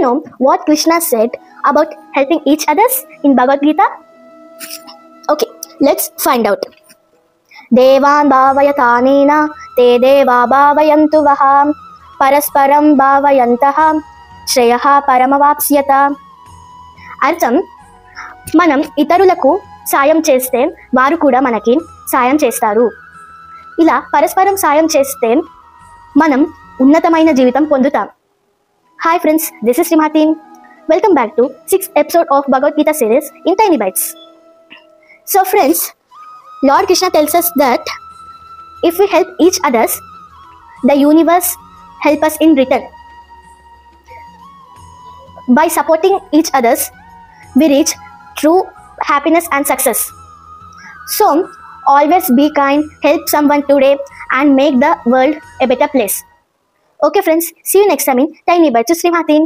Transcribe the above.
know what Krishna said about helping each others in Bhagavad Gita? Okay, let's find out. Devan bhavayatanena te deva bhavayantu vaham parasparam bhavayantaha shreyaha paramavapsyata. అర్థం, మనం ఇతరులకు సాయం చేస్తే వారు కూడా మనకి సాయం చేస్తారు. ఇలా పరస్పరం సాయం చేస్తే మనం ఉన్నతమైన జీవితం పొందుతాం. Hi friends, this is Srimathi. Welcome back to 6th episode of Bhagavad Gita series in Tiny Bites. So friends, Lord Krishna tells us that if we help each others, the universe help us in return. By supporting each others, we reach true happiness and success. So, always be kind, help someone today and make the world a better place. Okay friends, see you next time in Tiny Bites with Srimati.